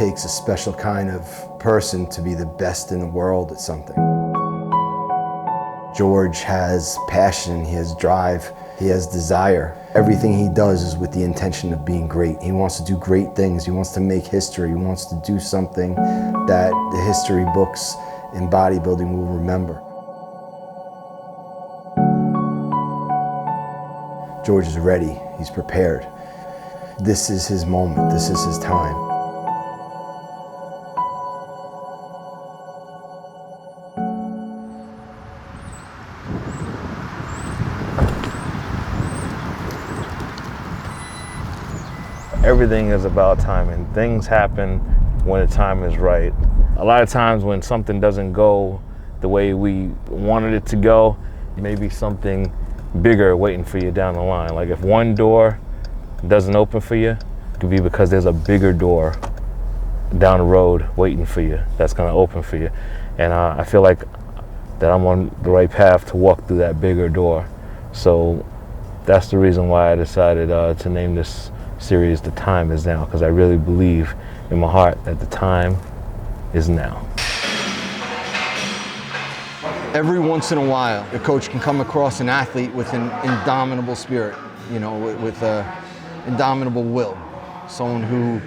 takes a special kind of person to be the best in the world at something. George has passion, he has drive, he has desire. Everything he does is with the intention of being great. He wants to do great things. He wants to make history. He wants to do something that the history books in bodybuilding will remember. George is ready. He's prepared. This is his moment. This is his time. Everything is about timing. Things happen when the time is right. A lot of times when something doesn't go the way we wanted it to go, maybe something bigger waiting for you down the line. Like if one door doesn't open for you, it could be because there's a bigger door down the road waiting for you that's gonna open for you. And I feel like that I'm on the right path to walk through that bigger door. So that's the reason why I decided to name this series The Time Is Now, because I really believe in my heart that the time is now. Every once in a while, a coach can come across an athlete with an indomitable spirit, with an indomitable will. Someone who,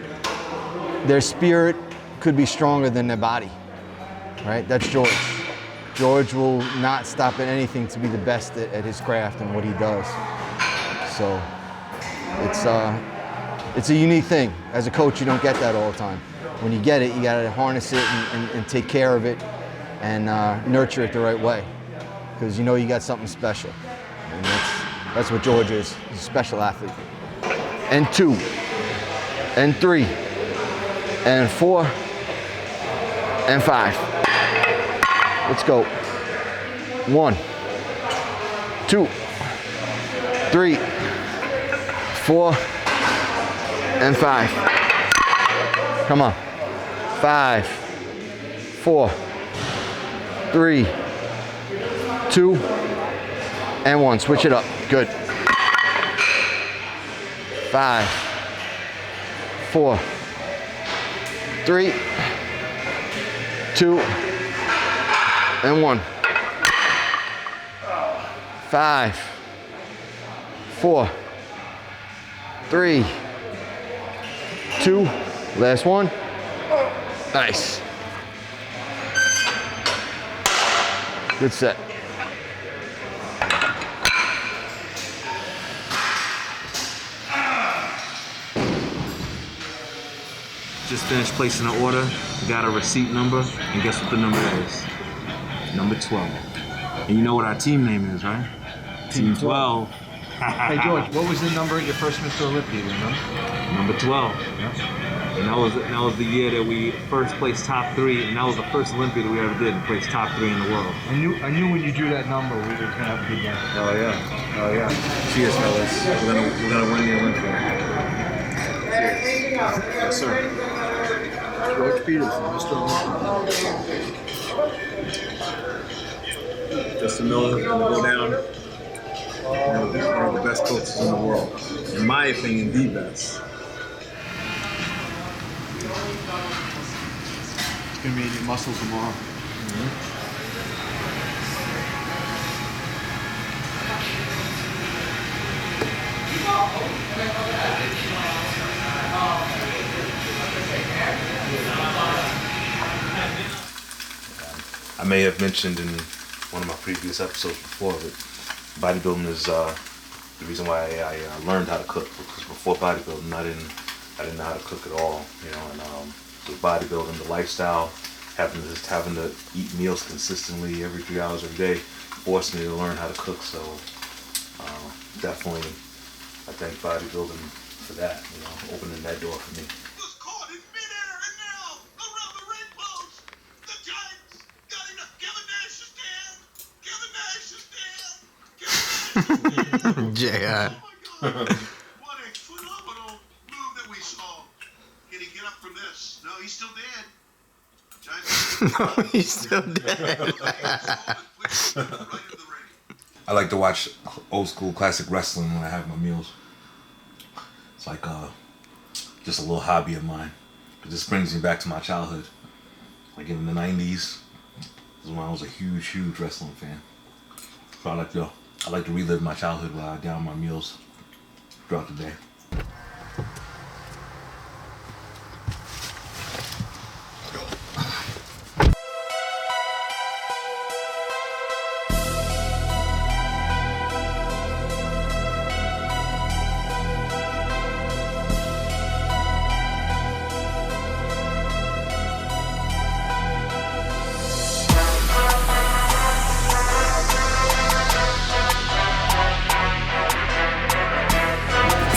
their spirit could be stronger than their body, right? That's George. George will not stop at anything to be the best at his craft and what he does. So it's a unique thing. As a coach, you don't get that all the time. When you get it, you gotta harness it and take care of it and nurture it the right way, because you know you got something special. And that's what George is. He's a special athlete. And 2, and 3, and 4, and 5. Let's go. 1, 2, 3, 4, and 5. Come on. 5, 4, 3, 2, and 1. Switch it up. Good. 5, 4, 3, 2, and 1. 5, 4, 3, 2. Last one. Nice. Good set. Just finished placing an order, got a receipt number, and guess what the number is? Number 12. And you know what our team name is, right? Team 12. Hey George, what was the number at your first Mr. Olympia, remember? Number 12. Yeah. And that was the year that we first placed top 3, and that was the first Olympia that we ever did, place top 3 in the world. I knew when you drew that number, we were gonna have a good day. Oh yeah, oh yeah. Cheers, fellas. We're gonna win the Olympia. Cheers. Yes, sir. George Peterson, Mr. Olympia. Justin Miller is gonna go down. One of the best coaches in the world. In my opinion, the best. It's gonna be in your muscle tomorrow. I may have mentioned in one of my previous episodes before that bodybuilding is the reason why I learned how to cook, because before bodybuilding I didn't know how to cook at all, and with bodybuilding, the lifestyle, having to eat meals consistently every 3 hours every day forced me to learn how to cook. So definitely I thank bodybuilding for that, opening that door for me. Was caught in midair and now around the ring post. The Giants got him to Kevin Nash is down. Kevin Nash is down. Kevin Nash is down. Oh my God. What a phenomenal move that we saw. Can he get up from this? No, he's still dead. Giants. No, he's still dead. I like to watch old school classic wrestling when I have my meals. It's like just a little hobby of mine. It just brings me back to my childhood. Like in the 90s, is when I was a huge wrestling fan. So I like to relive my childhood while I down my meals throughout the day.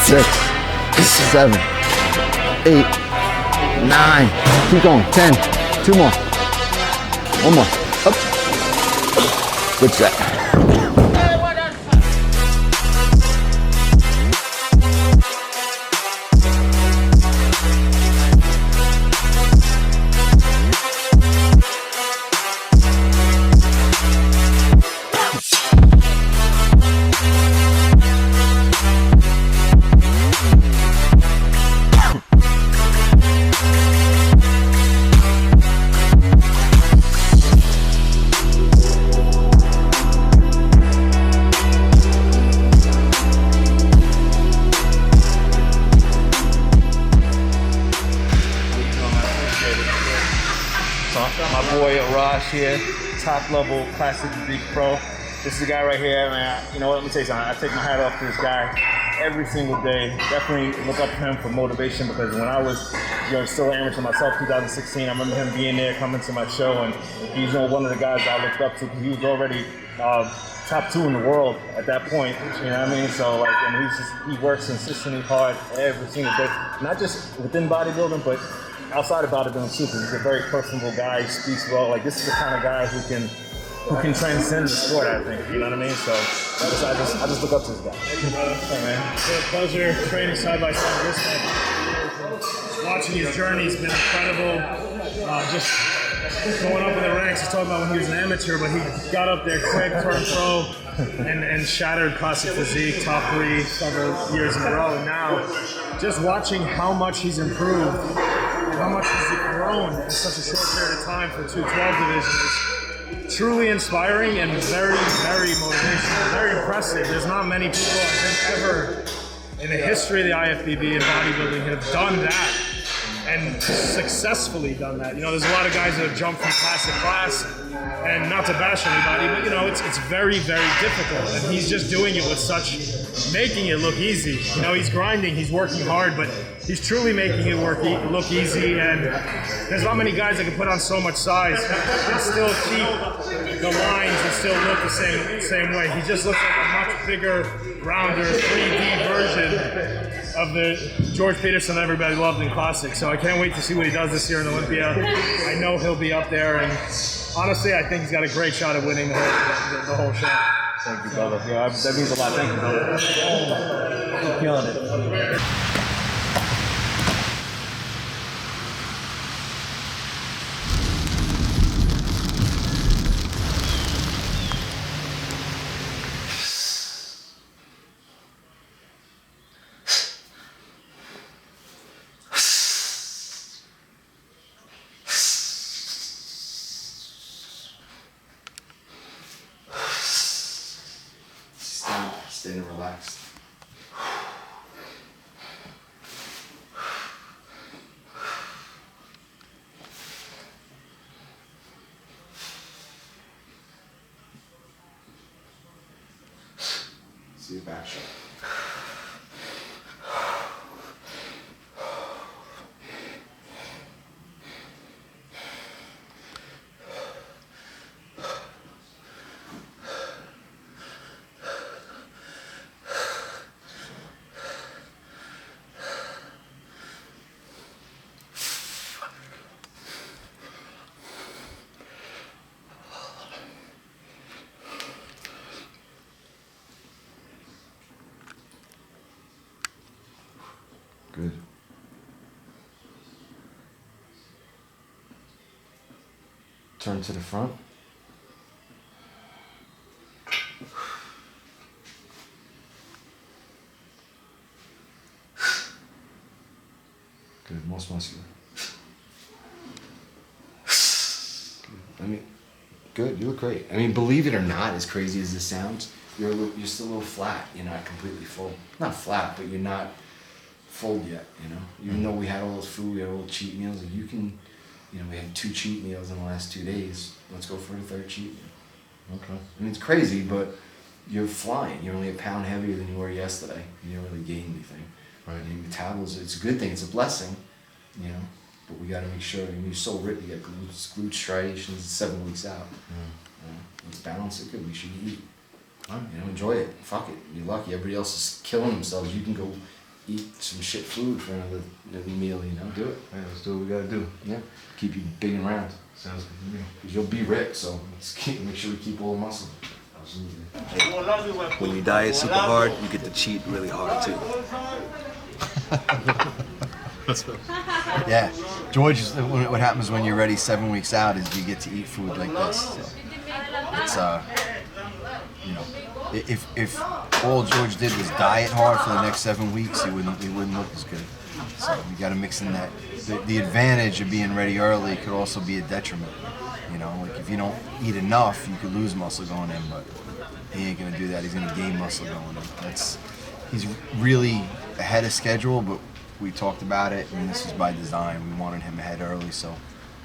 Six, 7, 8, 9. Keep going. 10. 2 more. 1 more. Up. Good set. My boy Rosh here, top level classic physique pro. This is the guy right here, man. You know what? Let me tell you something. I take my hat off to this guy every single day. Definitely look up to him for motivation because when I was, still an amateur myself, 2016, I remember him being there, coming to my show, and he's one of the guys I looked up to because he was already top 2 in the world at that point. You know what I mean? So and he works consistently hard every single day, not just within bodybuilding, but outside of bodybuilding too, because he's a very personable guy. He speaks well. This is the kind of guy who can transcend the sport, I think. You know what I mean? So I just look up to this guy. Thank you, brother. Hey, man. It's a pleasure training side by side with this guy. Watching his journey has been incredible. Just going up in the ranks. He's talking about when he was an amateur, but he got up there quick, turned pro, and shattered classic physique, top 3 several years in a row. And now, just watching how much he's improved and how much he's grown in such a short period of time for 212 division is truly inspiring and very, very motivational, very impressive. There's not many people I think ever in the history of the IFBB and bodybuilding have done that and successfully done that. There's a lot of guys that have jumped from class to class, and not to bash anybody, but it's very, very difficult, and he's just doing it with making it look easy. He's grinding, he's working hard, but he's truly making it look easy, and there's not many guys that can put on so much size and still keep the lines and still look the same way. He just looks like a much bigger, rounder, 3D version of the George Peterson that everybody loved in Classic. So I can't wait to see what he does this year in Olympia. I know he'll be up there, and honestly, I think he's got a great shot at winning the whole show. Thank you, brother. Yeah, that means a lot. Thank you, brother. Keep killing it. Stay relaxed. See your back shot. Good. Turn to the front. Good, most muscular. I mean, good. You look great. I mean, believe it or not, as crazy as this sounds, you're still a little flat. You're not completely full. Not flat, but you're not full yet. You know, even though we had all this food, we had all the cheat meals. Like you can, you know, we had 2 cheat meals in the last 2 days. Let's go for the 3rd cheat meal. Okay. I mean, it's crazy, but you're flying. You're only a pound heavier than you were yesterday. You don't really gain anything. Right. And your metabolism, it's a good thing. It's a blessing, you know. But we got to make sure. I mean, you're so ripped. You got glute striations 7 weeks out. Let's balance it. Good. We should eat. You know, enjoy it. Fuck it. You're lucky. Everybody else is killing themselves. You can go eat some shit food for another meal. You know, do it. Yeah, let's do what we gotta do. Yeah. Keep you big and round. Sounds good to me. Because you'll be ripped. So let's make sure we keep all the muscle. When you diet super hard, you get to cheat really hard too. Yeah, George. What happens when you're ready 7 weeks out is you get to eat food like this. So it's you know, if all George did was diet hard for the next 7 weeks, he wouldn't look as good. So you got to mix in that. The advantage of being ready early could also be a detriment. You know, like if you don't eat enough, you could lose muscle going in, but he ain't gonna do that. He's gonna gain muscle going in. He's really ahead of schedule, but we talked about it, and this is by design. We wanted him ahead early so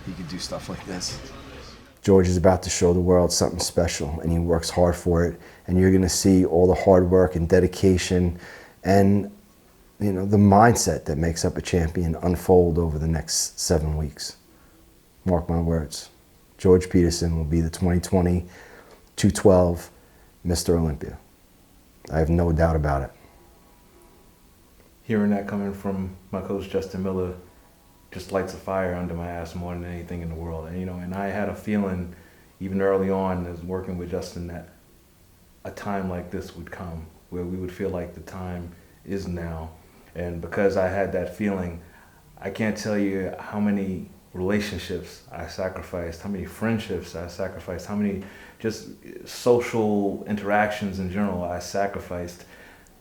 he could do stuff like this. George is about to show the world something special, and he works hard for it. And you're gonna see all the hard work and dedication, and you know the mindset that makes up a champion unfold over the next 7 weeks. Mark my words. George Peterson will be the 2020 212 Mr. Olympia. I have no doubt about it. Hearing that coming from my coach Justin Miller just lights a fire under my ass more than anything in the world. And you know, and I had a feeling even early on as working with Justin that a time like this would come where we would feel like the time is now. And because I had that feeling, I can't tell you how many relationships I sacrificed, how many friendships I sacrificed, how many just social interactions in general I sacrificed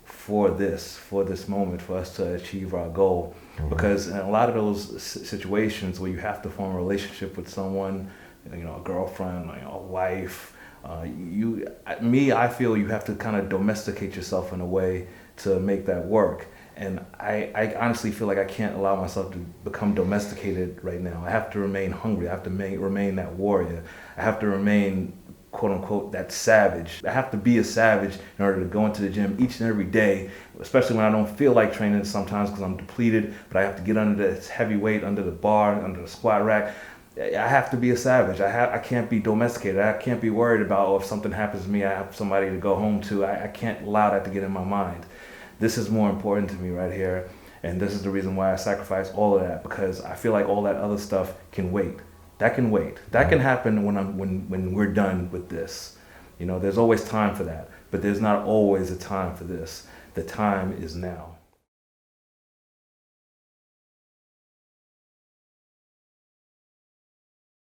for this moment, for us to achieve our goal. Because in a lot of those situations where you have to form a relationship with someone, you know, a girlfriend, you know, a wife, I feel you have to kind of domesticate yourself in a way to make that work. And I honestly feel like I can't allow myself to become domesticated right now. I have to remain hungry. I have to remain that warrior. I have to remain, quote unquote, that savage. I have to be a savage in order to go into the gym each and every day, especially when I don't feel like training sometimes because I'm depleted, but I have to get under this heavy weight, under the bar, under the squat rack. I have to be a savage. I can't be domesticated. I can't be worried about, oh, if something happens to me, I have somebody to go home to. I can't allow that to get in my mind. This is more important to me right here, and this is the reason why I sacrifice all of that, because I feel like all that other stuff can wait. That can wait. That can happen when we're done with this. You know, there's always time for that, but there's not always a time for this. The time is now.